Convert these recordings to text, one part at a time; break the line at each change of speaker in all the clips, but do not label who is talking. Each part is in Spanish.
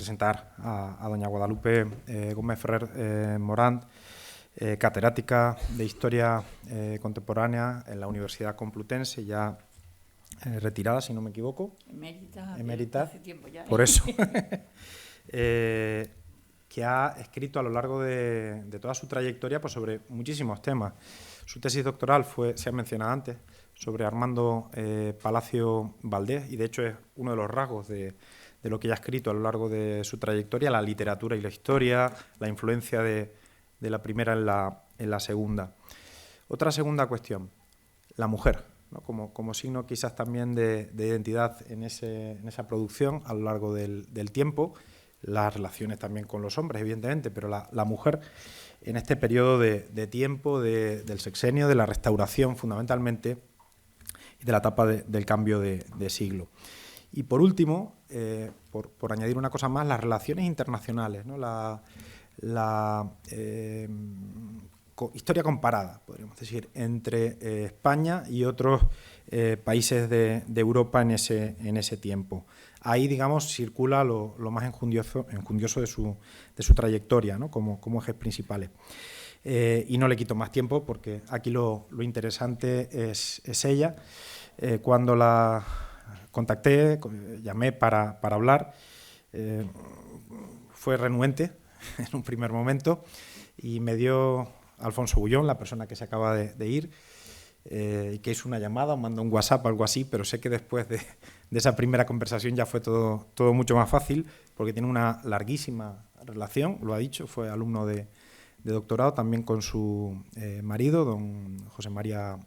presentar a doña Guadalupe Gómez Ferrer Morant, catedrática de Historia Contemporánea en la Universidad Complutense, ya retirada, si no me equivoco. Emérita. Hace tiempo ya. Por eso. Que ha escrito a lo largo de toda su trayectoria pues, sobre muchísimos temas. Su tesis doctoral se ha mencionado antes, sobre Armando Palacio Valdés, y de hecho es uno de los rasgos de lo que ella ha escrito a lo largo de su trayectoria, la literatura y la historia, la influencia de la primera en la segunda. Otra segunda cuestión, la mujer, ¿no? como signo quizás también de identidad en esa producción a lo largo del tiempo, las relaciones también con los hombres, evidentemente, pero la mujer en este periodo de tiempo del sexenio, de la Restauración fundamentalmente, y de la etapa del cambio de siglo. Y por último, por añadir una cosa más, las relaciones internacionales, ¿no? La historia comparada, podríamos decir, entre España y otros países de Europa en ese tiempo. Ahí, digamos, circula lo más enjundioso de su trayectoria, ¿no? como ejes principales. Y no le quito más tiempo porque aquí lo interesante es ella. Cuando la contacté, llamé para hablar, fue renuente en un primer momento y me dio Alfonso Bullón, la persona que se acaba de ir, y que hizo una llamada o mandó un WhatsApp, algo así, pero sé que después de esa primera conversación ya fue todo mucho más fácil, porque tiene una larguísima relación, lo ha dicho, fue alumno de doctorado también con su marido, don José María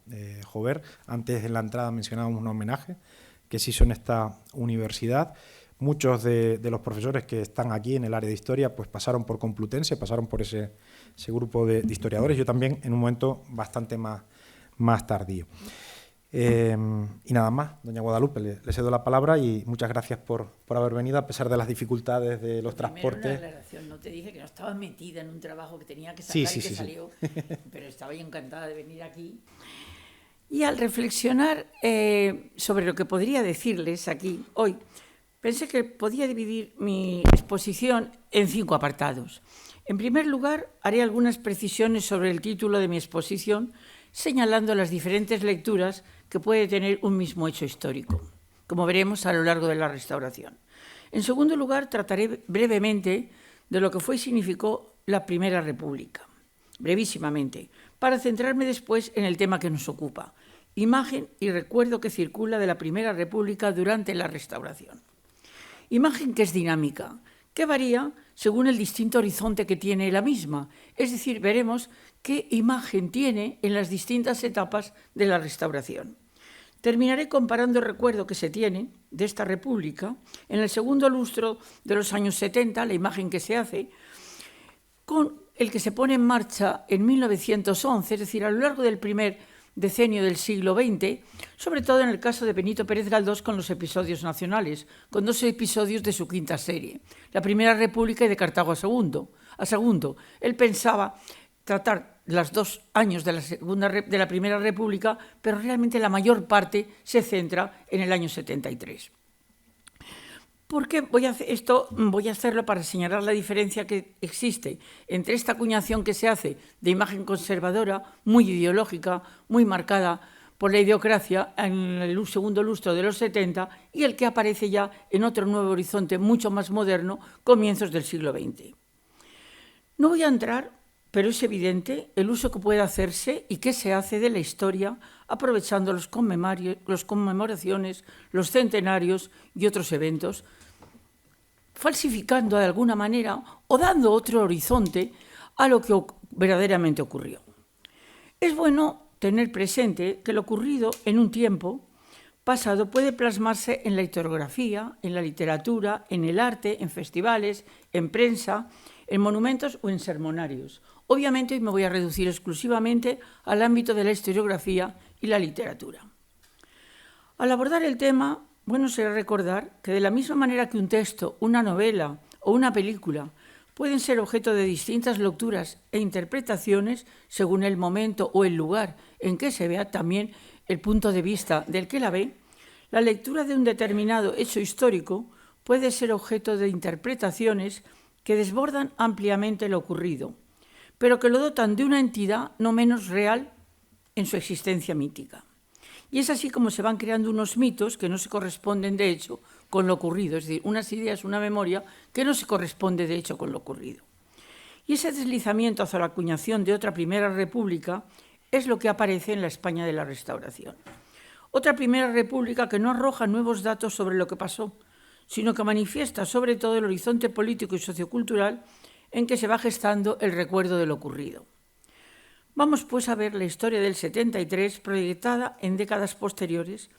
Jover. Antes en la entrada mencionábamos un homenaje que se hizo en esta universidad. Muchos de los profesores que están aquí en el área de historia pues pasaron por Complutense, pasaron por ese grupo de historiadores, yo también en un momento bastante más tardío. Y nada más, doña Guadalupe, le cedo la palabra y muchas gracias por haber venido a pesar de las dificultades de los transportes.
Una aclaración, no te dije que no estaba metida en un trabajo que tenía que sacar
sí,
salió, pero estaba yo encantada de venir aquí. Y al reflexionar sobre lo que podría decirles aquí hoy, pensé que podía dividir mi exposición en 5 apartados. En primer lugar, haré algunas precisiones sobre el título de mi exposición, señalando las diferentes lecturas que puede tener un mismo hecho histórico, como veremos a lo largo de la Restauración. En segundo lugar, trataré brevemente de lo que fue y significó la Primera República, brevísimamente, para centrarme después en el tema que nos ocupa, imagen y recuerdo que circula de la Primera República durante la Restauración. Imagen que es dinámica, que varía según el distinto horizonte que tiene la misma, es decir, veremos qué imagen tiene en las distintas etapas de la Restauración. Terminaré comparando el recuerdo que se tiene de esta república en el segundo lustro de los años 70, la imagen que se hace, con el que se pone en marcha en 1911, es decir, a lo largo del primer decenio del siglo XX, sobre todo en el caso de Benito Pérez Galdós con los episodios nacionales, con 2 episodios de su quinta serie, la Primera República y de Cartago a Segundo. Él pensaba tratar los 2 años de la Primera República, pero realmente la mayor parte se centra en el año 73. ¿Por qué voy a hacer esto? Voy a hacerlo para señalar la diferencia que existe entre esta acuñación que se hace de imagen conservadora, muy ideológica, muy marcada por la idiocracia en el segundo lustro de los 70 y el que aparece ya en otro nuevo horizonte mucho más moderno, comienzos del siglo XX. No voy a entrar, pero es evidente el uso que puede hacerse y que se hace de la historia aprovechando las conmemoraciones, los centenarios y otros eventos, falsificando de alguna manera o dando otro horizonte a lo que verdaderamente ocurrió. Es bueno tener presente que lo ocurrido en un tiempo pasado puede plasmarse en la historiografía, en la literatura, en el arte, en festivales, en prensa, en monumentos o en sermonarios. Obviamente hoy me voy a reducir exclusivamente al ámbito de la historiografía y la literatura. Al abordar el tema, bueno será recordar que de la misma manera que un texto, una novela o una película pueden ser objeto de distintas lecturas e interpretaciones según el momento o el lugar en que se vea también el punto de vista del que la ve, la lectura de un determinado hecho histórico puede ser objeto de interpretaciones que desbordan ampliamente lo ocurrido, pero que lo dotan de una entidad no menos real en su existencia mítica. Y es así como se van creando unos mitos que no se corresponden, de hecho, con lo ocurrido, es decir, unas ideas, una memoria que no se corresponde, de hecho, con lo ocurrido. Y ese deslizamiento hacia la acuñación de otra primera república es lo que aparece en la España de la Restauración. Otra primera república que no arroja nuevos datos sobre lo que pasó, sino que manifiesta sobre todo el horizonte político y sociocultural en que se va gestando el recuerdo de lo ocurrido. Vamos pues a ver la historia del 73 proyectada en décadas posteriores,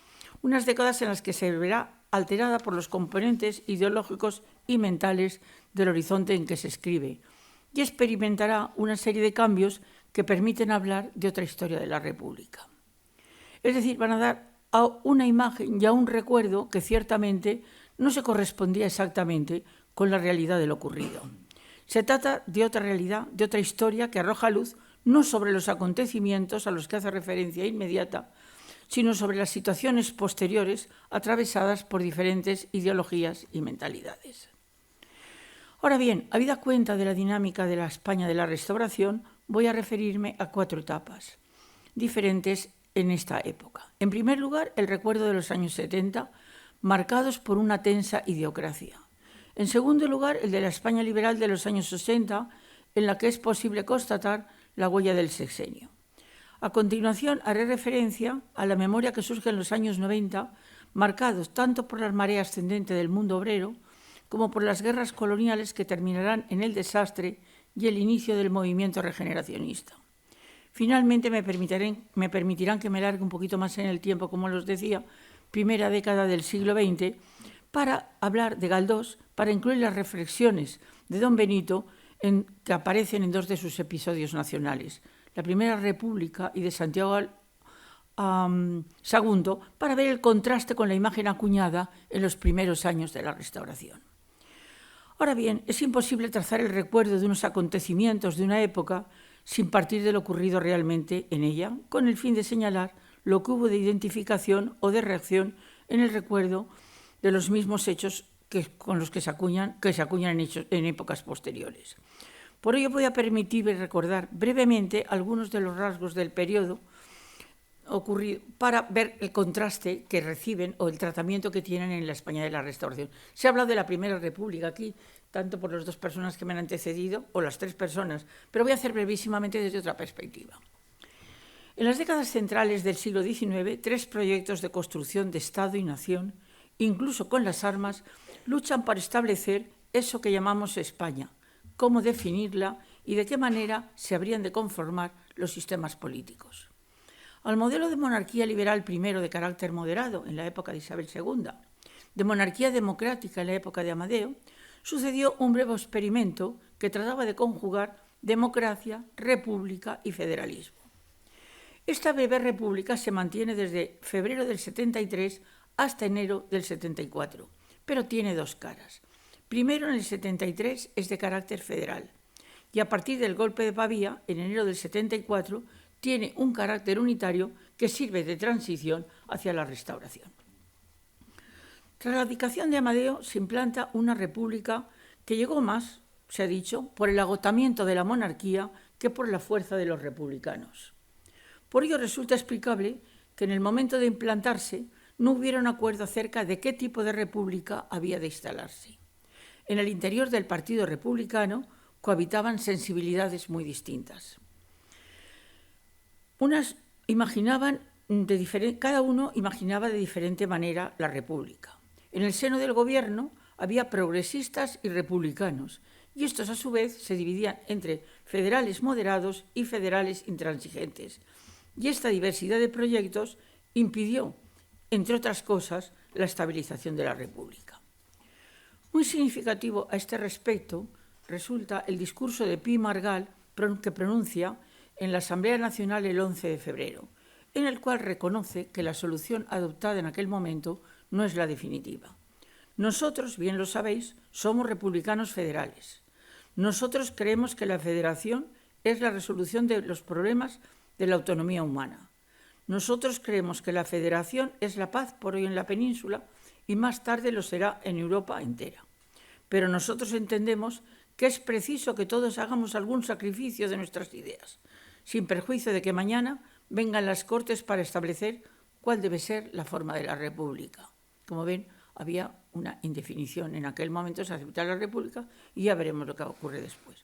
unas décadas en las que se verá alterada por los componentes ideológicos y mentales del horizonte en que se escribe, y experimentará una serie de cambios que permiten hablar de otra historia de la República. Es decir, van a dar a una imagen y a un recuerdo que ciertamente no se correspondía exactamente con la realidad de lo ocurrido. Se trata de otra realidad, de otra historia que arroja luz no sobre los acontecimientos a los que hace referencia inmediata, sino sobre las situaciones posteriores atravesadas por diferentes ideologías y mentalidades. Ahora bien, habida cuenta de la dinámica de la España de la Restauración, voy a referirme a 4 etapas diferentes en esta época. En primer lugar, el recuerdo de los años 70, marcados por una tensa idiocracia. En segundo lugar, el de la España liberal de los años 60, en la que es posible constatar la huella del sexenio. A continuación, haré referencia a la memoria que surge en los años 90, marcados tanto por la marea ascendente del mundo obrero como por las guerras coloniales que terminarán en el desastre y el inicio del movimiento regeneracionista. Finalmente, me permitirán que me largue un poquito más en el tiempo, como os decía, primera década del siglo XX, para hablar de Galdós, para incluir las reflexiones de don Benito que aparecen en 2 de sus episodios nacionales, la Primera República y de Santiago Sagunto, para ver el contraste con la imagen acuñada en los primeros años de la Restauración. Ahora bien, es imposible trazar el recuerdo de unos acontecimientos de una época sin partir de lo ocurrido realmente en ella, con el fin de señalar lo que hubo de identificación o de reacción en el recuerdo de los mismos hechos con los que se acuñan en épocas posteriores. Por ello voy a permitirme recordar brevemente algunos de los rasgos del periodo ocurrido para ver el contraste que reciben o el tratamiento que tienen en la España de la Restauración. Se ha hablado de la Primera República aquí, tanto por las 2 personas que me han antecedido, o las 3 personas, pero voy a hacer brevísimamente desde otra perspectiva. En las décadas centrales del siglo XIX, 3 proyectos de construcción de Estado y nación, incluso con las armas, luchan para establecer eso que llamamos España, cómo definirla y de qué manera se habrían de conformar los sistemas políticos. Al modelo de monarquía liberal primero de carácter moderado en la época de Isabel II, de monarquía democrática en la época de Amadeo, sucedió un breve experimento que trataba de conjugar democracia, república y federalismo. Esta breve república se mantiene desde febrero del 73 hasta enero del 74, pero tiene 2 caras. Primero, en el 73 es de carácter federal y a partir del golpe de Pavía, en enero del 74, tiene un carácter unitario que sirve de transición hacia la Restauración. Tras la abdicación de Amadeo se implanta una república que llegó más, se ha dicho, por el agotamiento de la monarquía que por la fuerza de los republicanos. Por ello resulta explicable que en el momento de implantarse no hubiera un acuerdo acerca de qué tipo de república había de instalarse. En el interior del Partido Republicano cohabitaban sensibilidades muy distintas. Cada uno imaginaba de diferente manera la república. En el seno del gobierno había progresistas y republicanos, y estos a su vez se dividían entre federales moderados y federales intransigentes. Y esta diversidad de proyectos impidió, entre otras cosas, la estabilización de la República. Muy significativo a este respecto resulta el discurso de Pi Margall que pronuncia en la Asamblea Nacional el 11 de febrero, en el cual reconoce que la solución adoptada en aquel momento no es la definitiva. Nosotros, bien lo sabéis, somos republicanos federales. Nosotros creemos que la federación es la resolución de los problemas de la autonomía humana. Nosotros creemos que la federación es la paz por hoy en la península y más tarde lo será en Europa entera. Pero nosotros entendemos que es preciso que todos hagamos algún sacrificio de nuestras ideas, sin perjuicio de que mañana vengan las Cortes para establecer cuál debe ser la forma de la República. Como ven, había una indefinición. En aquel momento se aceptó la República y ya veremos lo que ocurre después.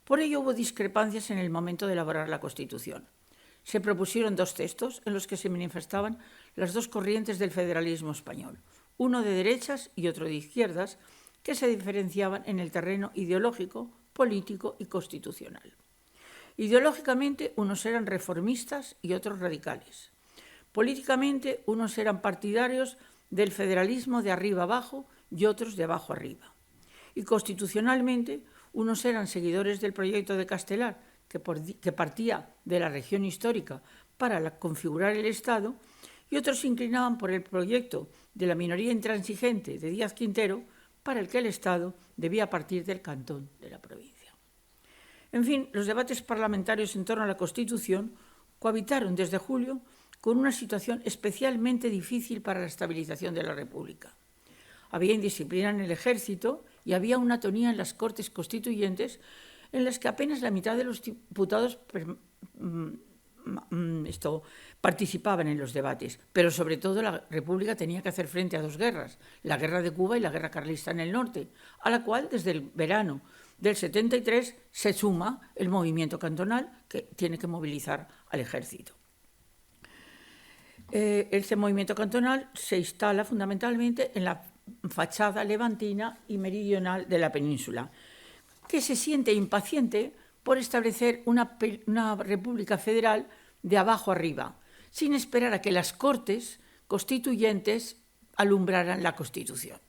Por ello hubo discrepancias en el momento de elaborar la Constitución. Se propusieron dos textos en los que se manifestaban las dos corrientes del federalismo español, uno de derechas y otro de izquierdas, que se diferenciaban en el terreno ideológico, político y constitucional. Ideológicamente, unos eran reformistas y otros radicales. Políticamente, unos eran partidarios del federalismo de arriba abajo y otros de abajo arriba. Y constitucionalmente, unos eran seguidores del proyecto de Castelar, que partía de la región histórica para configurar el Estado, y otros se inclinaban por el proyecto de la minoría intransigente de Díaz Quintero, para el que el Estado debía partir del cantón de la provincia. En fin, los debates parlamentarios en torno a la Constitución cohabitaron desde julio con una situación especialmente difícil para la estabilización de la República. Había indisciplina en el ejército y había una atonía en las Cortes Constituyentes en las que apenas la mitad de los diputados participaban en los debates, pero sobre todo la República tenía que hacer frente a dos guerras, la guerra de Cuba y la guerra carlista en el norte, a la cual desde el verano del 73 se suma el movimiento cantonal que tiene que movilizar al ejército. Este movimiento cantonal se instala fundamentalmente en la fachada levantina y meridional de la península, que se siente impaciente por establecer una república federal de abajo arriba, sin esperar a que las Cortes Constituyentes alumbraran la Constitución.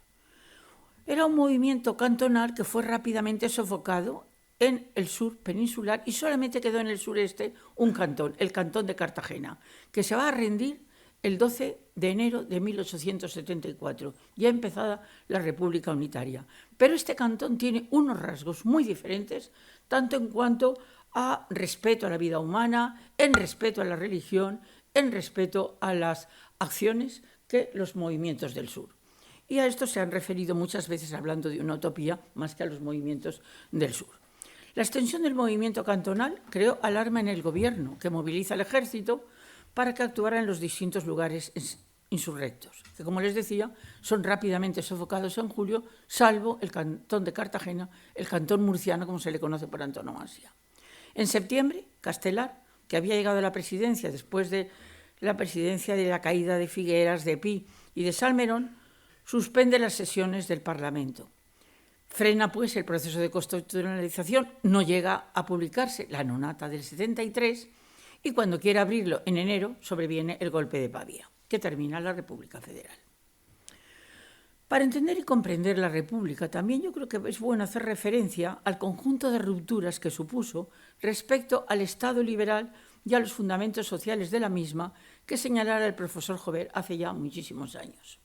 Era un movimiento cantonal que fue rápidamente sofocado en el sur peninsular y solamente quedó en el sureste un cantón, el cantón de Cartagena, que se va a rendir el 12 de enero de 1874, ya empezada la República Unitaria. Pero este cantón tiene unos rasgos muy diferentes, tanto en cuanto a respeto a la vida humana, en respeto a la religión, en respeto a las acciones que los movimientos del sur. Y a esto se han referido muchas veces hablando de una utopía más que a los movimientos del sur. La extensión del movimiento cantonal creó alarma en el gobierno, que moviliza al ejército para que actuara en los distintos lugares insurrectos, que, como les decía, son rápidamente sofocados en julio, salvo el cantón de Cartagena, el cantón murciano, como se le conoce por antonomasia. En septiembre, Castelar, que había llegado a la presidencia después de la presidencia de la caída de Figueras, de Pi y de Salmerón, suspende las sesiones del Parlamento. Frena, pues, el proceso de constitucionalización, no llega a publicarse la nonata del 73, y cuando quiere abrirlo en enero sobreviene el golpe de Pavía, que termina la República Federal. Para entender y comprender la República, también yo creo que es bueno hacer referencia al conjunto de rupturas que supuso respecto al Estado liberal y a los fundamentos sociales de la misma que señalara el profesor Jover hace ya muchísimos años.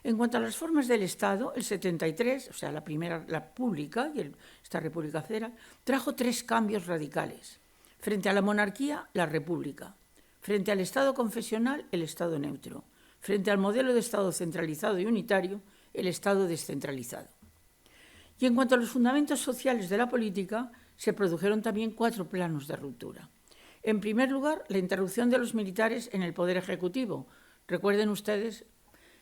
En cuanto a las formas del Estado, el 73, o sea, la primera, la pública y esta República Federal, trajo tres cambios radicales. Frente a la monarquía, la república. Frente al Estado confesional, el Estado neutro. Frente al modelo de Estado centralizado y unitario, el Estado descentralizado. Y en cuanto a los fundamentos sociales de la política, se produjeron también cuatro planos de ruptura. En primer lugar, la interrupción de los militares en el Poder Ejecutivo. Recuerden ustedes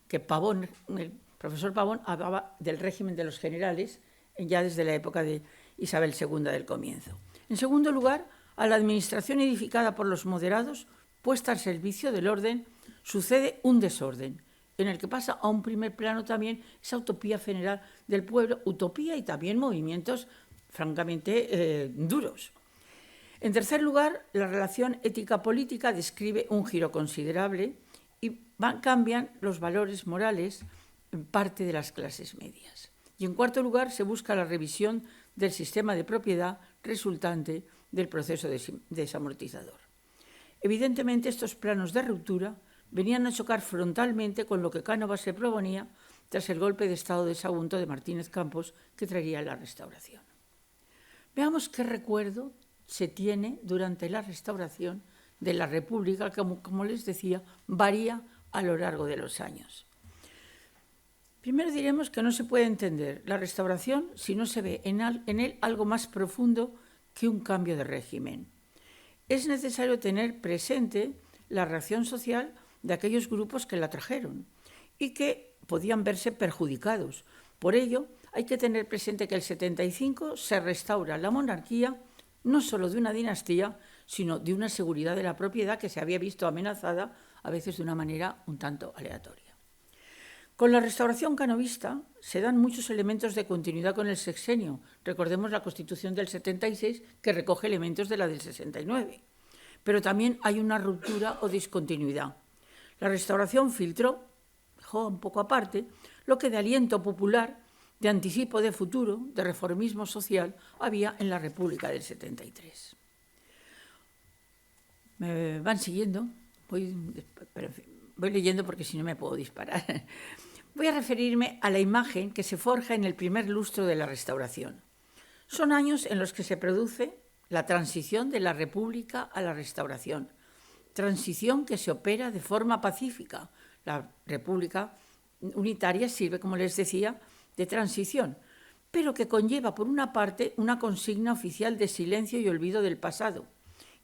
que Pavón, el profesor Pavón, hablaba del régimen de los generales ya desde la época de Isabel II del comienzo. En segundo lugar, a la administración edificada por los moderados, puesta al servicio del orden, sucede un desorden, en el que pasa a un primer plano también esa utopía general del pueblo, utopía y también movimientos francamente duros. En tercer lugar, la relación ética-política describe un giro considerable y cambian los valores morales en parte de las clases medias. Y en cuarto lugar, se busca la revisión del sistema de propiedad resultante del proceso desamortizador. Evidentemente, estos planos de ruptura venían a chocar frontalmente con lo que Cánovas se proponía tras el golpe de Estado de Sagunto de Martínez Campos, que traería la Restauración. Veamos qué recuerdo se tiene durante la Restauración de la República, que, como les decía, varía a lo largo de los años. Primero diremos que no se puede entender la restauración si no se ve en él algo más profundo que un cambio de régimen. Es necesario tener presente la reacción social de aquellos grupos que la trajeron y que podían verse perjudicados. Por ello, hay que tener presente que el 75 se restaura la monarquía no solo de una dinastía, sino de una seguridad de la propiedad que se había visto amenazada, a veces de una manera un tanto aleatoria. Con la restauración canovista se dan muchos elementos de continuidad con el sexenio. Recordemos la Constitución del 76, que recoge elementos de la del 69. Pero también hay una ruptura o discontinuidad. La restauración filtró, dejó un poco aparte, lo que de aliento popular, de anticipo de futuro, de reformismo social, había en la República del 73. ¿Me van siguiendo? Voy leyendo porque si no me puedo disparar. Voy a referirme a la imagen que se forja en el primer lustro de la Restauración. Son años en los que se produce la transición de la República a la Restauración, transición que se opera de forma pacífica. La República unitaria sirve, como les decía, de transición, pero que conlleva, por una parte, una consigna oficial de silencio y olvido del pasado,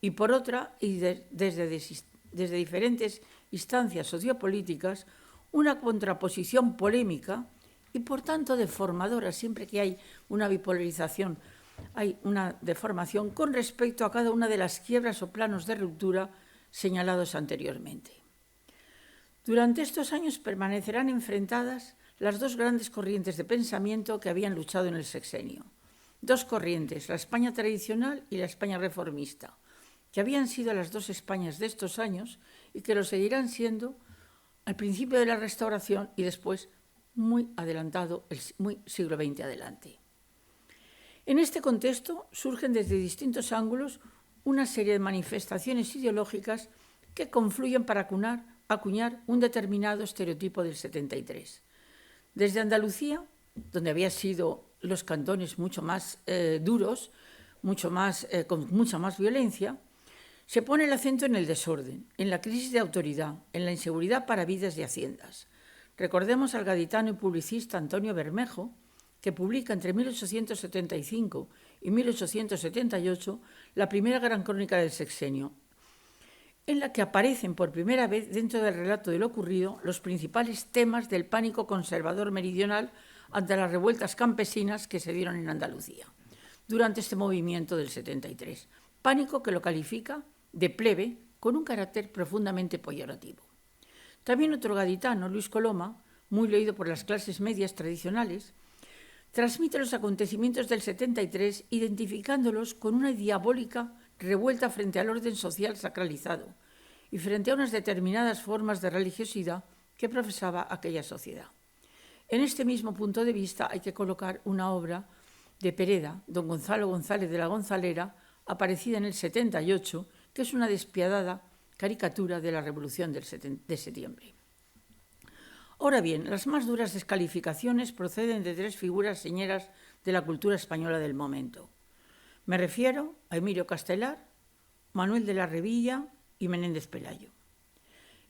y por otra, y desde diferentes instancias sociopolíticas, una contraposición polémica y, por tanto, deformadora. Siempre que hay una bipolarización, hay una deformación con respecto a cada una de las quiebras o planos de ruptura señalados anteriormente. Durante estos años permanecerán enfrentadas las dos grandes corrientes de pensamiento que habían luchado en el sexenio. Dos corrientes, la España tradicional y la España reformista, que habían sido las dos Españas de estos años y que lo seguirán siendo al principio de la Restauración y después muy adelantado, muy siglo XX adelante. En este contexto surgen desde distintos ángulos una serie de manifestaciones ideológicas que confluyen para acuñar un determinado estereotipo del 73. Desde Andalucía, donde habían sido los cantones mucho más duros, con mucha más violencia, se pone el acento en el desorden, en la crisis de autoridad, en la inseguridad para vidas y haciendas. Recordemos al gaditano y publicista Antonio Bermejo, que publica entre 1875 y 1878 la primera gran crónica del sexenio, en la que aparecen por primera vez dentro del relato de lo ocurrido los principales temas del pánico conservador meridional ante las revueltas campesinas que se dieron en Andalucía durante este movimiento del 73. Pánico que lo califica de plebe con un carácter profundamente peyorativo. También otro gaditano, Luis Coloma, muy leído por las clases medias tradicionales, transmite los acontecimientos del 73 identificándolos con una diabólica revuelta frente al orden social sacralizado y frente a unas determinadas formas de religiosidad que profesaba aquella sociedad. En este mismo punto de vista hay que colocar una obra de Pereda, don Gonzalo González de la Gonzalera, aparecida en el 78, que es una despiadada caricatura de la Revolución de septiembre. Ahora bien, las más duras descalificaciones proceden de tres figuras señeras de la cultura española del momento. Me refiero a Emilio Castelar, Manuel de la Revilla y Menéndez Pelayo.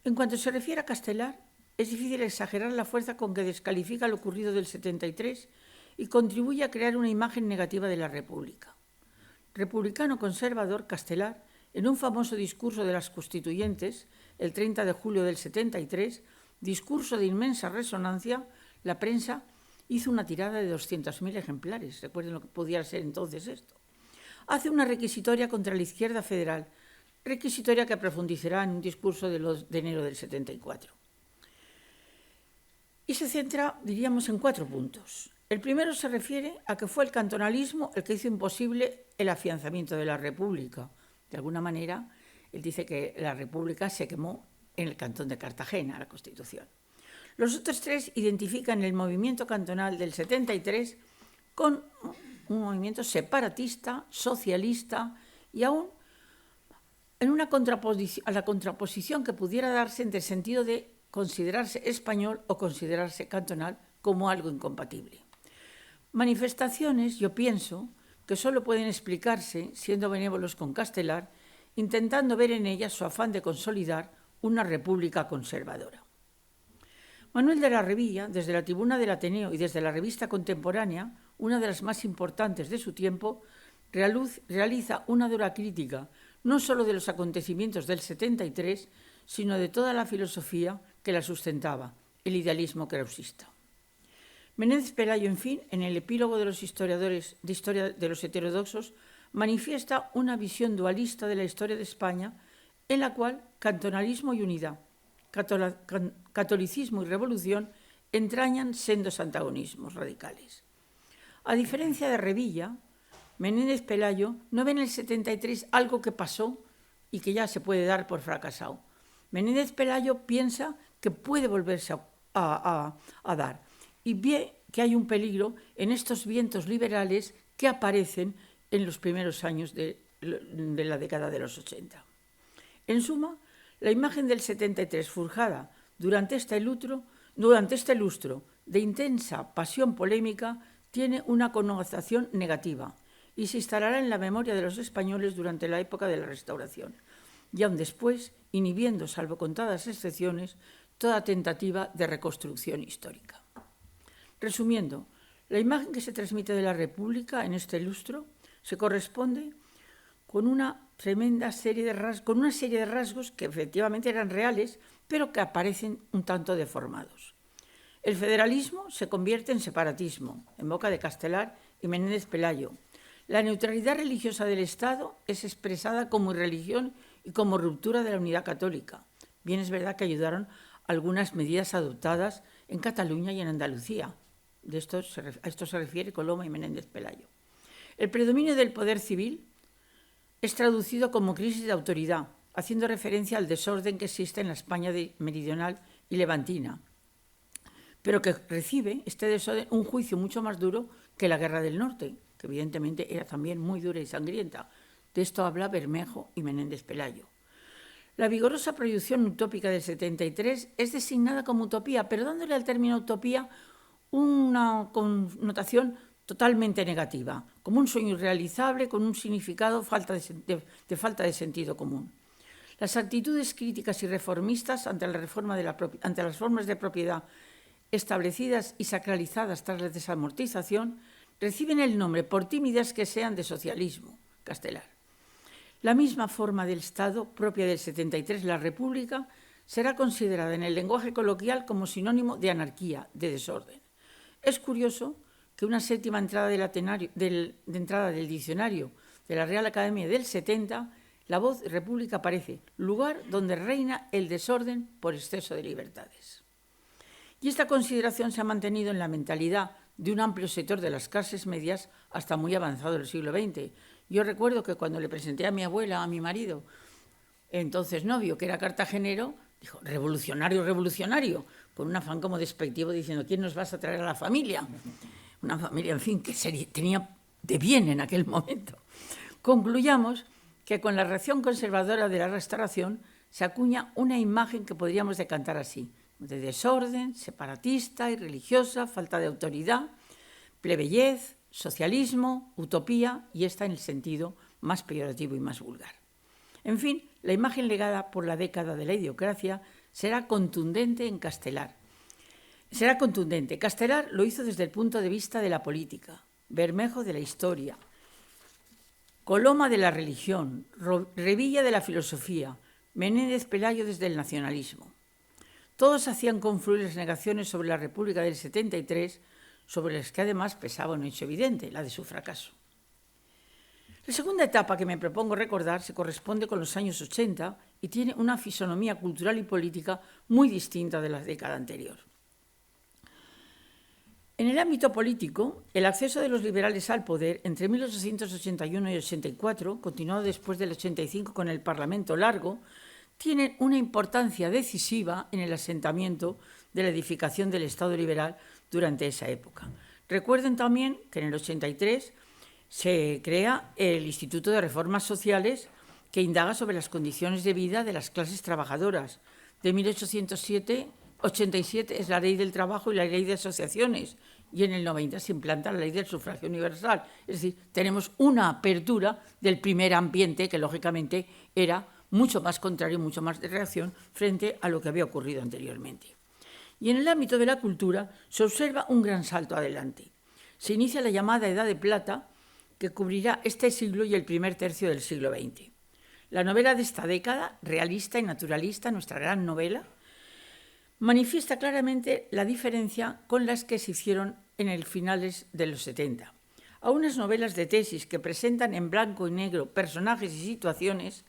En cuanto se refiere a Castelar, es difícil exagerar la fuerza con que descalifica lo ocurrido del 73 y contribuye a crear una imagen negativa de la República. Republicano conservador, Castelar, en un famoso discurso de las Constituyentes, el 30 de julio del 73, discurso de inmensa resonancia, la prensa hizo una tirada de 200.000 ejemplares. Recuerden lo que podía ser entonces esto. Hace una requisitoria contra la izquierda federal, requisitoria que profundizará en un discurso de enero del 74. Y se centra, diríamos, en 4 puntos. El primero se refiere a que fue el cantonalismo el que hizo imposible el afianzamiento de la República. De alguna manera, él dice que la República se quemó en el cantón de Cartagena, la Constitución. Los otros 3 identifican el movimiento cantonal del 73 con un movimiento separatista, socialista y aún en una a la contraposición que pudiera darse entre el sentido de considerarse español o considerarse cantonal como algo incompatible. Manifestaciones, yo pienso, que solo pueden explicarse, siendo benévolos con Castelar, intentando ver en ellas su afán de consolidar una república conservadora. Manuel de la Revilla, desde la tribuna del Ateneo y desde la revista contemporánea, una de las más importantes de su tiempo, realiza una dura crítica no solo de los acontecimientos del 73, sino de toda la filosofía que la sustentaba, el idealismo krausista. Menéndez Pelayo, en fin, en el epílogo de los historiadores de historia de los heterodoxos, manifiesta una visión dualista de la historia de España, en la cual cantonalismo y unidad, catolicismo y revolución entrañan sendos antagonismos radicales. A diferencia de Revilla, Menéndez Pelayo no ve en el 73 algo que pasó y que ya se puede dar por fracasado. Menéndez Pelayo piensa que puede volverse a dar y ve que hay un peligro en estos vientos liberales que aparecen en los primeros años de la década de los 80. En suma, la imagen del 73 forjada durante este lustro de intensa pasión polémica tiene una connotación negativa y se instalará en la memoria de los españoles durante la época de la Restauración, y aún después inhibiendo, salvo contadas excepciones, toda tentativa de reconstrucción histórica. Resumiendo, la imagen que se transmite de la República en este lustro se corresponde con una serie de rasgos que efectivamente eran reales, pero que aparecen un tanto deformados. El federalismo se convierte en separatismo, en boca de Castelar y Menéndez Pelayo. La neutralidad religiosa del Estado es expresada como irreligión y como ruptura de la unidad católica. Bien es verdad que ayudaron algunas medidas adoptadas en Cataluña y en Andalucía. A esto se refiere Coloma y Menéndez Pelayo. El predominio del poder civil es traducido como crisis de autoridad, haciendo referencia al desorden que existe en la España meridional y levantina, pero que recibe este desorden un juicio mucho más duro que la Guerra del Norte, que evidentemente era también muy dura y sangrienta. De esto habla Bermejo y Menéndez Pelayo. La vigorosa proyección utópica del 73 es designada como utopía, pero dándole al término utopía una connotación totalmente negativa, como un sueño irrealizable con un significado de falta de sentido común. Las actitudes críticas y reformistas ante las formas de propiedad establecidas y sacralizadas tras la desamortización reciben el nombre, por tímidas que sean, de socialismo, Castelar. La misma forma del Estado propia del 73, la República, será considerada en el lenguaje coloquial como sinónimo de anarquía, de desorden. Es curioso que una séptima entrada del diccionario de la Real Academia del 70, la voz república aparece, lugar donde reina el desorden por exceso de libertades. Y esta consideración se ha mantenido en la mentalidad de un amplio sector de las clases medias hasta muy avanzado el siglo XX. Yo recuerdo que cuando le presenté a mi abuela, a mi marido, entonces novio, que era cartagenero, dijo, revolucionario, revolucionario, con un afán como despectivo, diciendo, ¿quién nos vas a traer a la familia? Una familia, en fin, que tenía de bien en aquel momento. Concluyamos que con la reacción conservadora de la Restauración se acuña una imagen que podríamos decantar así, de desorden, separatista y religiosa, falta de autoridad, plebeyez, socialismo, utopía, y esta en el sentido más peyorativo y más vulgar. En fin, la imagen legada por la década de la idiocracia será contundente en Castelar. Será contundente. Castelar lo hizo desde el punto de vista de la política, Bermejo de la historia, Coloma de la religión, Revilla de la filosofía, Menéndez Pelayo desde el nacionalismo. Todos hacían confluir las negaciones sobre la República del 73, sobre las que además pesaba un hecho evidente, la de su fracaso. La segunda etapa que me propongo recordar se corresponde con los años 80 y tiene una fisonomía cultural y política muy distinta de la década anterior. En el ámbito político, el acceso de los liberales al poder entre 1881 y 84, continuado después del 85 con el Parlamento Largo, tienen una importancia decisiva en el asentamiento de la edificación del Estado liberal durante esa época. Recuerden también que en el 83 se crea el Instituto de Reformas Sociales, que indaga sobre las condiciones de vida de las clases trabajadoras. De 1887 es la Ley del Trabajo y la Ley de Asociaciones, y en el 90 se implanta la Ley del Sufragio Universal. Es decir, tenemos una apertura del primer ambiente que, lógicamente, era mucho más contrario, mucho más de reacción frente a lo que había ocurrido anteriormente. Y en el ámbito de la cultura se observa un gran salto adelante. Se inicia la llamada Edad de Plata, que cubrirá este siglo y el primer tercio del siglo XX. La novela de esta década, realista y naturalista, nuestra gran novela, manifiesta claramente la diferencia con las que se hicieron en el finales de los 70. A unas novelas de tesis que presentan en blanco y negro personajes y situaciones,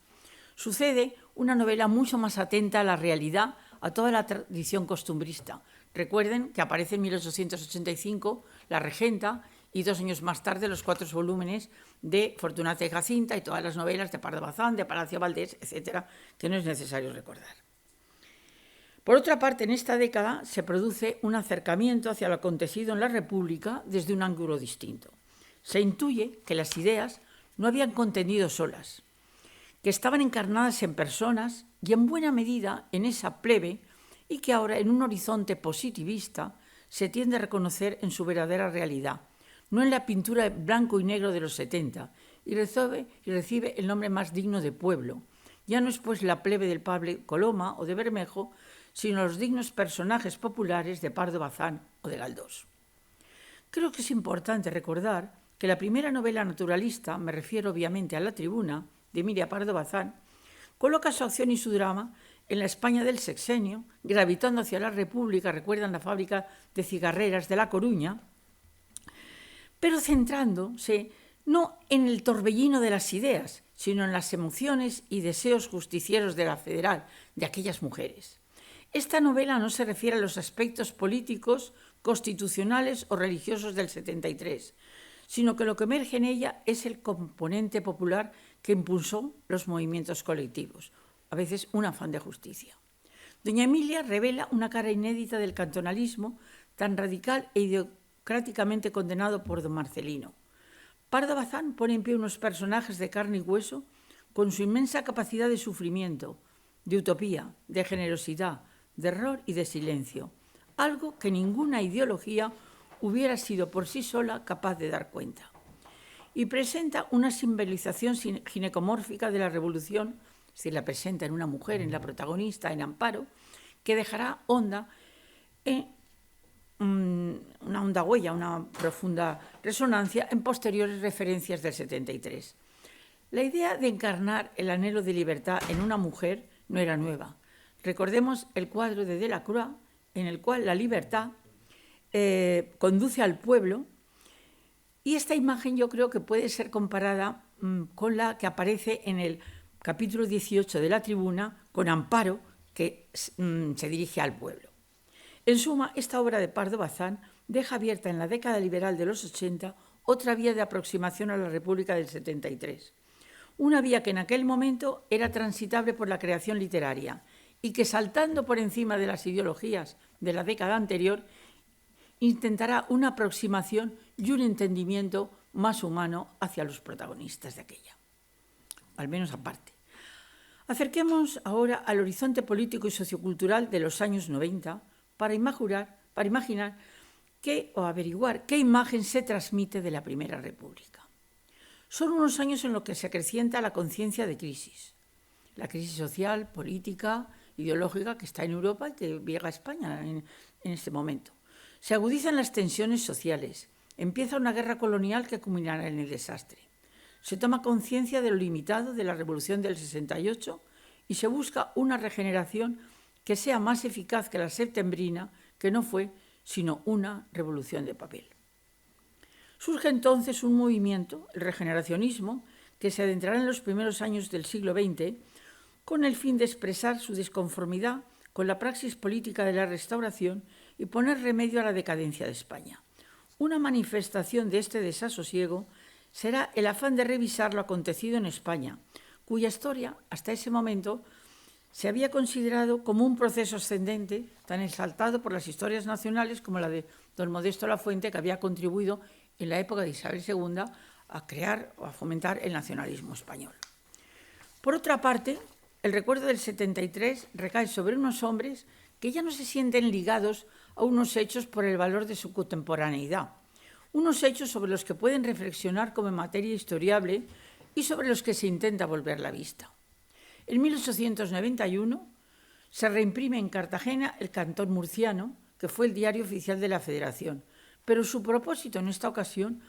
sucede una novela mucho más atenta a la realidad, a toda la tradición costumbrista. Recuerden que aparece en 1885 La Regenta y 2 años más tarde los 4 volúmenes de Fortunata y Jacinta y todas las novelas de Pardo Bazán, de Palacio Valdés, etcétera, que no es necesario recordar. Por otra parte, en esta década se produce un acercamiento hacia lo acontecido en la República desde un ángulo distinto. Se intuye que las ideas no habían contenido solas, que estaban encarnadas en personas y en buena medida en esa plebe y que ahora en un horizonte positivista se tiende a reconocer en su verdadera realidad, no en la pintura blanco y negro de los 70, y recibe el nombre más digno de pueblo. Ya no es pues la plebe del Pablo Coloma o de Bermejo, sino los dignos personajes populares de Pardo Bazán o de Galdós. Creo que es importante recordar que la primera novela naturalista, me refiero obviamente a La Tribuna, de Emilia Pardo Bazán, coloca su acción y su drama en la España del sexenio, gravitando hacia la República, recuerdan la fábrica de cigarreras de La Coruña, pero centrándose no en el torbellino de las ideas, sino en las emociones y deseos justicieros de la Federal, de aquellas mujeres. Esta novela no se refiere a los aspectos políticos, constitucionales o religiosos del 73, sino que lo que emerge en ella es el componente popular que impulsó los movimientos colectivos, a veces un afán de justicia. Doña Emilia revela una cara inédita del cantonalismo tan radical e idiocráticamente condenado por don Marcelino. Pardo Bazán pone en pie unos personajes de carne y hueso con su inmensa capacidad de sufrimiento, de utopía, de generosidad, de error y de silencio, algo que ninguna ideología hubiera sido por sí sola capaz de dar cuenta. Y presenta una simbolización ginecomórfica de la revolución, es decir, la presenta en una mujer, en la protagonista, en Amparo, que dejará una honda huella, una profunda resonancia en posteriores referencias del 73. La idea de encarnar el anhelo de libertad en una mujer no era nueva. Recordemos el cuadro de Delacroix, en el cual la libertad conduce al pueblo, y esta imagen yo creo que puede ser comparada con la que aparece en el capítulo 18 de La Tribuna, con Amparo, que se dirige al pueblo. En suma, esta obra de Pardo Bazán deja abierta en la década liberal de los 80 otra vía de aproximación a la República del 73. Una vía que en aquel momento era transitable por la creación literaria y que, saltando por encima de las ideologías de la década anterior, intentará una aproximación y un entendimiento más humano hacia los protagonistas de aquella, al menos aparte. Acerquemos ahora al horizonte político y sociocultural de los años 90 para imaginar o averiguar qué imagen se transmite de la Primera República. Son unos años en los que se acrecienta la conciencia de crisis, la crisis social, política, ideológica que está en Europa y que llega a España en este momento. Se agudizan las tensiones sociales, empieza una guerra colonial que culminará en el desastre. Se toma conciencia de lo limitado de la Revolución del 68 y se busca una regeneración que sea más eficaz que la septembrina, que no fue sino una revolución de papel. Surge entonces un movimiento, el regeneracionismo, que se adentrará en los primeros años del siglo XX con el fin de expresar su disconformidad con la praxis política de la Restauración y poner remedio a la decadencia de España. Una manifestación de este desasosiego será el afán de revisar lo acontecido en España, cuya historia, hasta ese momento, se había considerado como un proceso ascendente, tan exaltado por las historias nacionales como la de don Modesto Lafuente, que había contribuido en la época de Isabel II a crear o a fomentar el nacionalismo español. Por otra parte, el recuerdo del 73 recae sobre unos hombres que ya no se sienten ligados a unos hechos por el valor de su contemporaneidad, unos hechos sobre los que pueden reflexionar como materia historiable y sobre los que se intenta volver la vista. En 1891 se reimprime en Cartagena el Cantón Murciano, que fue el diario oficial de la Federación. Pero su propósito en esta ocasión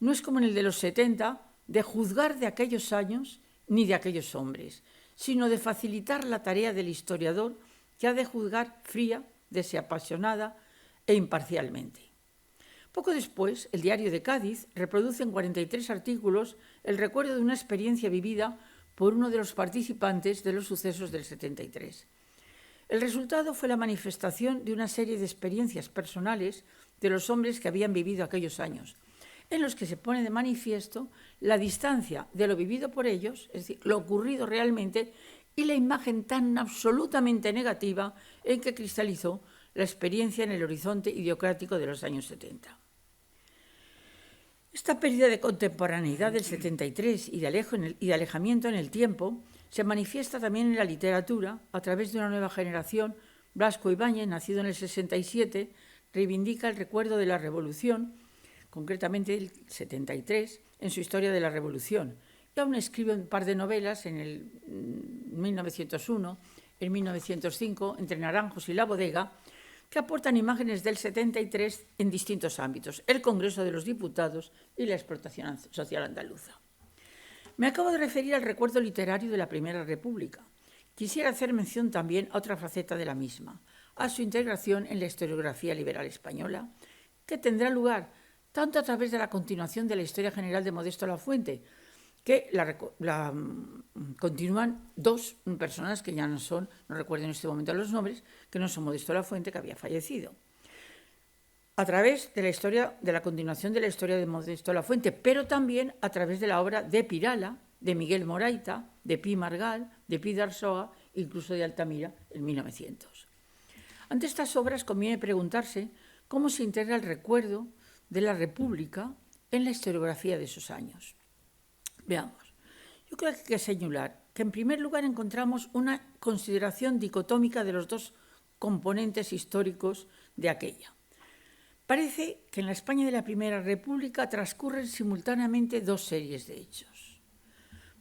no es como en el de los 70, de juzgar de aquellos años ni de aquellos hombres, sino de facilitar la tarea del historiador que ha de juzgar fría, desapasionada e imparcialmente. Poco después, el Diario de Cádiz reproduce en 43 artículos el recuerdo de una experiencia vivida por uno de los participantes de los sucesos del 73. El resultado fue la manifestación de una serie de experiencias personales de los hombres que habían vivido aquellos años, en los que se pone de manifiesto la distancia de lo vivido por ellos, es decir, lo ocurrido realmente, y la imagen tan absolutamente negativa en que cristalizó la experiencia en el horizonte idiocrático de los años 70. Esta pérdida de contemporaneidad del 73 y de alejamiento en el tiempo se manifiesta también en la literatura a través de una nueva generación. Blasco Ibáñez, nacido en el 67, reivindica el recuerdo de la Revolución, concretamente el 73, en su Historia de la Revolución. Y aún escribe un par de novelas en el 1901, en 1905, Entre Naranjos y La Bodega, que aportan imágenes del 73 en distintos ámbitos, el Congreso de los Diputados y la explotación social andaluza. Me acabo de referir al recuerdo literario de la Primera República. Quisiera hacer mención también a otra faceta de la misma, a su integración en la historiografía liberal española, que tendrá lugar tanto a través de la continuación de la historia general de Modesto Lafuente, que continúan dos personas que ya no son, no recuerdo en este momento los nombres, que no son Modesto Lafuente, que había fallecido. A través de la historia, de la continuación de la historia de Modesto Lafuente, pero también a través de la obra de Pirala, de Miguel Moraita, de Pi Margal, de Pi d'Arsoa, incluso de Altamira, en 1900. Ante estas obras conviene preguntarse cómo se integra el recuerdo de la República en la historiografía de esos años. Veamos, yo creo que hay que señalar que en primer lugar encontramos una consideración dicotómica de los dos componentes históricos de aquella. Parece que en la España de la Primera República transcurren simultáneamente dos series de hechos.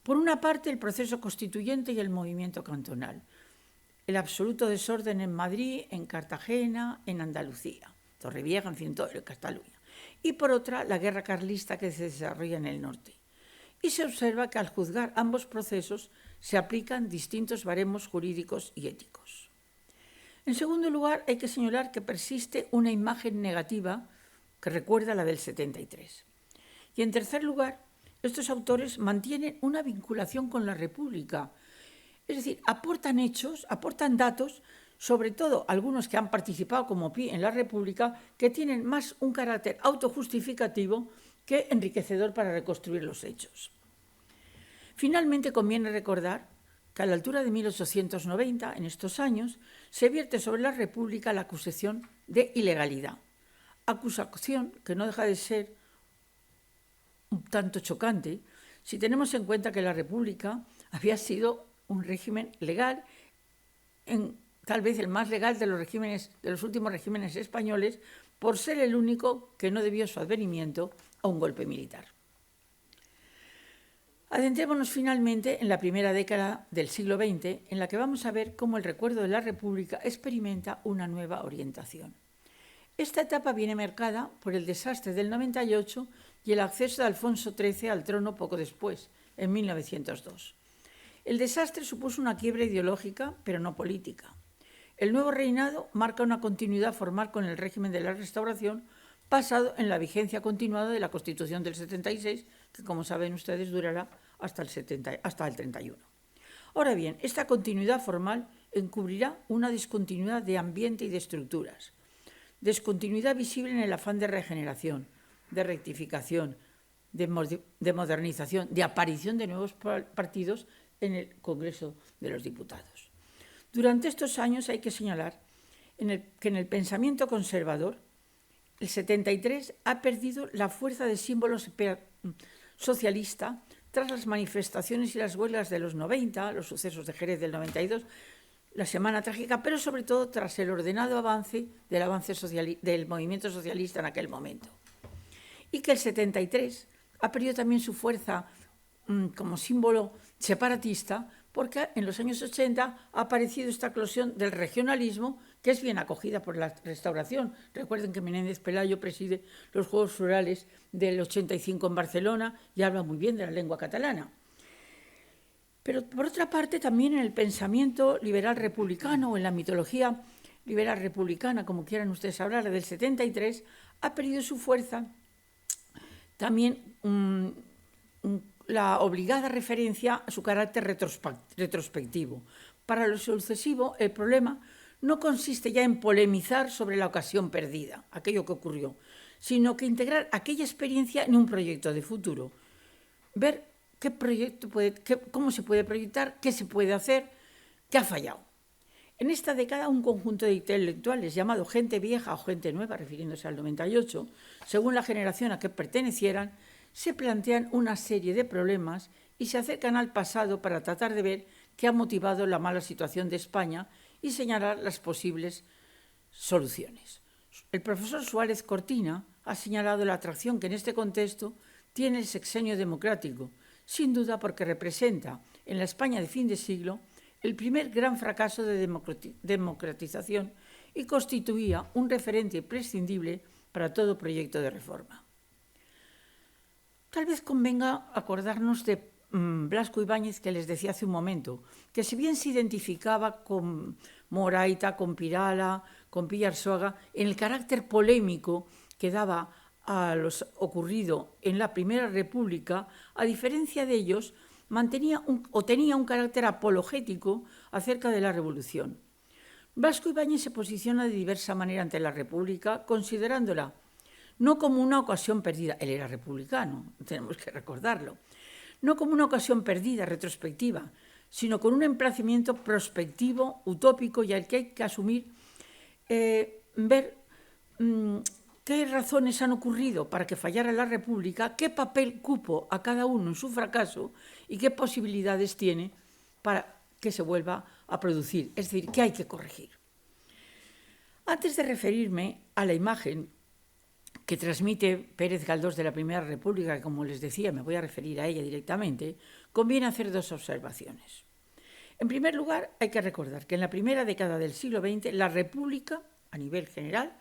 Por una parte, el proceso constituyente y el movimiento cantonal, el absoluto desorden en Madrid, en Cartagena, en Andalucía, Torrevieja, en fin, todo en Cataluña. Y por otra, la guerra carlista que se desarrolla en el norte. Y se observa que al juzgar ambos procesos se aplican distintos baremos jurídicos y éticos. En segundo lugar, hay que señalar que persiste una imagen negativa que recuerda a la del 73. Y en tercer lugar, estos autores mantienen una vinculación con la República, es decir, aportan hechos, aportan datos, sobre todo algunos que han participado como Pi en la República, que tienen más un carácter autojustificativo que enriquecedor para reconstruir los hechos. Finalmente, conviene recordar que a la altura de 1890, en estos años, se vierte sobre la República la acusación de ilegalidad, acusación que no deja de ser un tanto chocante si tenemos en cuenta que la República había sido un régimen legal, tal vez el más legal de los últimos regímenes españoles, por ser el único que no debió su advenimiento a un golpe militar. Adentrémonos finalmente en la primera década del siglo XX, en la que vamos a ver cómo el recuerdo de la República experimenta una nueva orientación. Esta etapa viene marcada por el desastre del 98 y el acceso de Alfonso XIII al trono poco después, en 1902. El desastre supuso una quiebra ideológica, pero no política. El nuevo reinado marca una continuidad formal con el régimen de la Restauración, basado en la vigencia continuada de la Constitución del 76, que, como saben ustedes, durará hasta el 31. Ahora bien, esta continuidad formal encubrirá una discontinuidad de ambiente y de estructuras, discontinuidad visible en el afán de regeneración, de rectificación, de modernización, de aparición de nuevos partidos en el Congreso de los Diputados. Durante estos años hay que señalar que en el pensamiento conservador el 73 ha perdido la fuerza de símbolo socialista tras las manifestaciones y las huelgas de los 90, los sucesos de Jerez del 92, la Semana Trágica, pero sobre todo tras el ordenado avance del movimiento socialista en aquel momento. Y que el 73 ha perdido también su fuerza como símbolo separatista porque en los años 80 ha aparecido esta eclosión del regionalismo, que es bien acogida por la Restauración. Recuerden que Menéndez Pelayo preside los Juegos Florales del 85 en Barcelona y habla muy bien de la lengua catalana. Pero, por otra parte, también en el pensamiento liberal republicano o en la mitología liberal republicana, como quieran ustedes hablar, del 73, ha perdido su fuerza también la obligada referencia a su carácter retrospectivo. Para lo sucesivo, el problema no consiste ya en polemizar sobre la ocasión perdida, aquello que ocurrió, sino que integrar aquella experiencia en un proyecto de futuro. Ver cómo se puede proyectar, qué se puede hacer, qué ha fallado. En esta década, un conjunto de intelectuales llamado gente vieja o gente nueva, refiriéndose al 98, según la generación a que pertenecieran, se plantean una serie de problemas y se acercan al pasado para tratar de ver qué ha motivado la mala situación de España y señalar las posibles soluciones. El profesor Suárez Cortina ha señalado la atracción que en este contexto tiene el sexenio democrático, sin duda porque representa, en la España de fin de siglo, el primer gran fracaso de democratización y constituía un referente imprescindible para todo proyecto de reforma. Tal vez convenga acordarnos de Blasco Ibáñez, que les decía hace un momento, que si bien se identificaba con Moraita, con Pirala, con Pillarsoaga, en el carácter polémico que daba a lo ocurrido en la Primera República, a diferencia de ellos, tenía un carácter apologético acerca de la Revolución. Blasco Ibáñez se posiciona de diversa manera ante la República, considerándola no como una ocasión perdida, él era republicano, tenemos que recordarlo, no como una ocasión perdida, retrospectiva, sino con un emplazamiento prospectivo, utópico y al que hay que asumir, ver qué razones han ocurrido para que fallara la República, qué papel cupo a cada uno en su fracaso y qué posibilidades tiene para que se vuelva a producir, es decir, qué hay que corregir. Antes de referirme a la imagen que transmite Pérez Galdós de la Primera República, que como les decía me voy a referir a ella directamente, conviene hacer dos observaciones. En primer lugar, hay que recordar que en la primera década del siglo XX la República, a nivel general,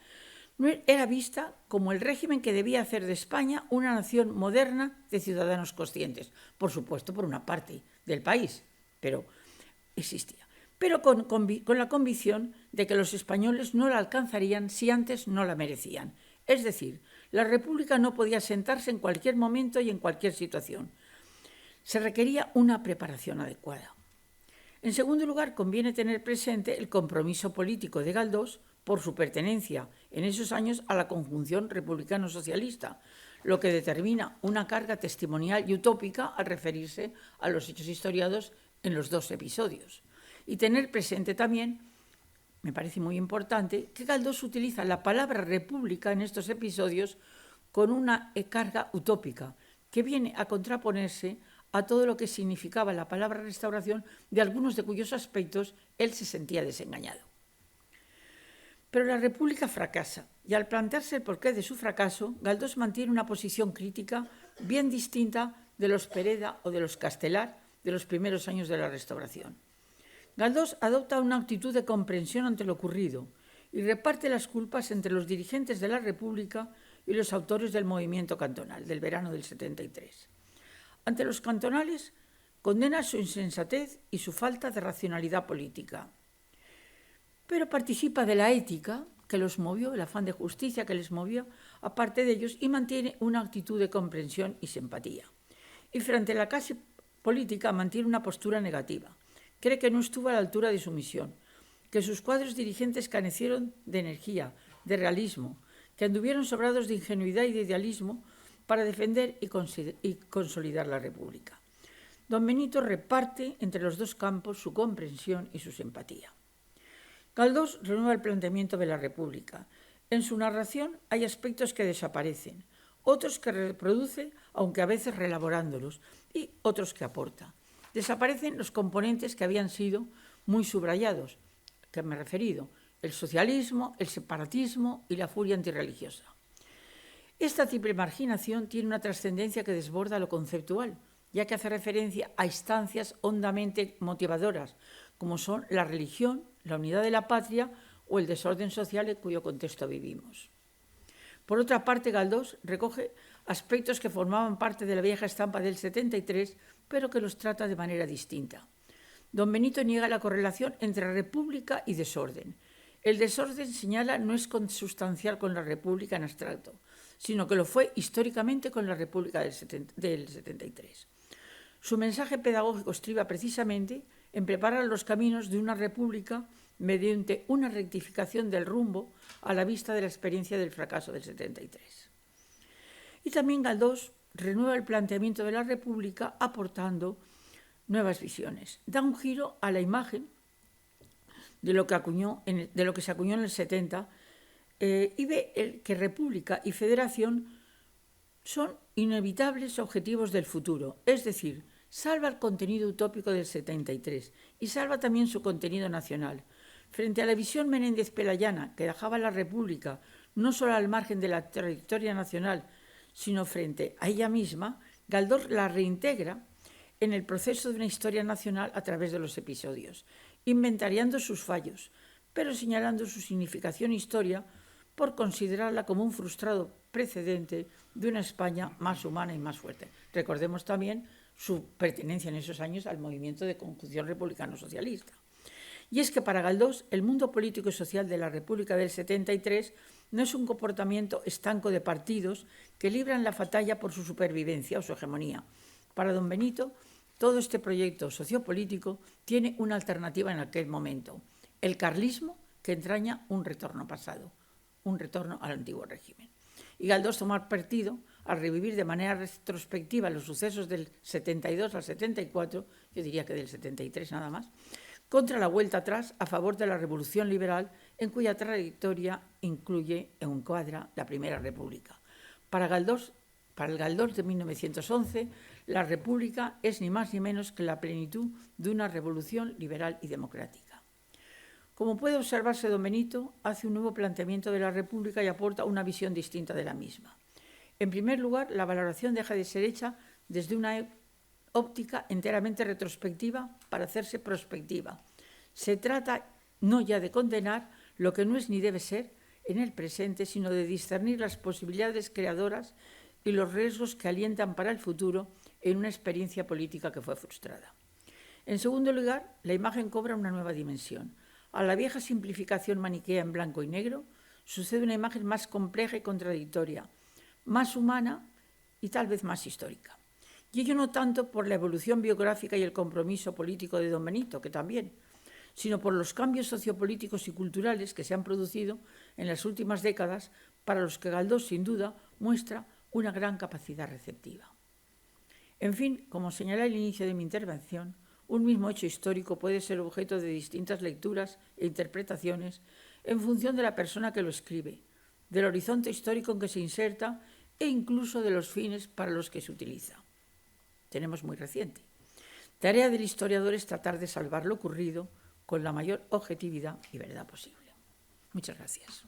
era vista como el régimen que debía hacer de España una nación moderna de ciudadanos conscientes, por supuesto por una parte del país, pero existía. Pero con la convicción de que los españoles no la alcanzarían si antes no la merecían. Es decir, la República no podía sentarse en cualquier momento y en cualquier situación. Se requería una preparación adecuada. En segundo lugar, conviene tener presente el compromiso político de Galdós por su pertenencia en esos años a la conjunción republicano-socialista, lo que determina una carga testimonial y utópica al referirse a los hechos historiados en los dos episodios. Y tener presente también, me parece muy importante, que Galdós utiliza la palabra república en estos episodios con una carga utópica, que viene a contraponerse a todo lo que significaba la palabra restauración, de algunos de cuyos aspectos él se sentía desengañado. Pero la República fracasa, y al plantearse el porqué de su fracaso, Galdós mantiene una posición crítica bien distinta de los Pereda o de los Castelar de los primeros años de la Restauración. Galdós adopta una actitud de comprensión ante lo ocurrido y reparte las culpas entre los dirigentes de la República y los autores del movimiento cantonal del verano del 73. Ante los cantonales, condena su insensatez y su falta de racionalidad política, pero participa de la ética que los movió, el afán de justicia que les movió, aparte de ellos, y mantiene una actitud de comprensión y simpatía. Y frente a la clase política mantiene una postura negativa. Cree que no estuvo a la altura de su misión, que sus cuadros dirigentes carecieron de energía, de realismo, que anduvieron sobrados de ingenuidad y de idealismo para defender y consolidar la República. Don Benito reparte entre los dos campos su comprensión y su simpatía. Galdós renueva el planteamiento de la República. En su narración hay aspectos que desaparecen, otros que reproduce, aunque a veces reelaborándolos, y otros que aporta. Desaparecen los componentes que habían sido muy subrayados, que me he referido, el socialismo, el separatismo y la furia antirreligiosa. Esta triple marginación tiene una trascendencia que desborda lo conceptual, ya que hace referencia a instancias hondamente motivadoras, como son la religión, la unidad de la patria o el desorden social en cuyo contexto vivimos. Por otra parte, Galdós recoge aspectos que formaban parte de la vieja estampa del 73, pero que los trata de manera distinta. Don Benito niega la correlación entre república y desorden. El desorden, señala, no es consustancial con la república en abstracto, sino que lo fue históricamente con la república del 73. Su mensaje pedagógico estriba precisamente en preparar los caminos de una república mediante una rectificación del rumbo a la vista de la experiencia del fracaso del 73. Y también Galdós renueva el planteamiento de la república aportando nuevas visiones. Da un giro a la imagen de lo que se acuñó en el 70 y ve que república y federación son inevitables objetivos del futuro, es decir, salva el contenido utópico del 73 y salva también su contenido nacional. Frente a la visión Menéndez-Pelayana, que dejaba la república no solo al margen de la trayectoria nacional, sino frente a ella misma, Galdós la reintegra en el proceso de una historia nacional a través de los episodios, inventariando sus fallos, pero señalando su significación historia por considerarla como un frustrado precedente de una España más humana y más fuerte. Recordemos también su pertenencia en esos años al movimiento de conjunción republicano-socialista. Y es que para Galdós el mundo político y social de la República del 73 no es un comportamiento estanco de partidos que libran la batalla por su supervivencia o su hegemonía. Para don Benito, todo este proyecto sociopolítico tiene una alternativa en aquel momento, el carlismo, que entraña un retorno pasado, un retorno al antiguo régimen. Y Galdós toma partido al revivir de manera retrospectiva los sucesos del 72 al 74, yo diría que del 73 nada más, contra la vuelta atrás a favor de la revolución liberal en cuya trayectoria incluye e encuadra la Primera República. Para el Galdós de 1911, la República es ni más ni menos que la plenitud de una revolución liberal y democrática. Como puede observarse, don Benito hace un nuevo planteamiento de la República y aporta una visión distinta de la misma. En primer lugar, la valoración deja de ser hecha desde una óptica enteramente retrospectiva para hacerse prospectiva. Se trata no ya de condenar lo que no es ni debe ser en el presente, sino de discernir las posibilidades creadoras y los riesgos que alientan para el futuro en una experiencia política que fue frustrada. En segundo lugar, la imagen cobra una nueva dimensión. A la vieja simplificación maniquea en blanco y negro sucede una imagen más compleja y contradictoria, más humana y tal vez más histórica. Y ello no tanto por la evolución biográfica y el compromiso político de don Benito, que también, sino por los cambios sociopolíticos y culturales que se han producido en las últimas décadas, para los que Galdós, sin duda, muestra una gran capacidad receptiva. En fin, como señalé al inicio de mi intervención, un mismo hecho histórico puede ser objeto de distintas lecturas e interpretaciones en función de la persona que lo escribe, del horizonte histórico en que se inserta e incluso de los fines para los que se utiliza. Tenemos muy reciente. Tarea del historiador es tratar de salvar lo ocurrido con la mayor objetividad y verdad posible. Muchas gracias.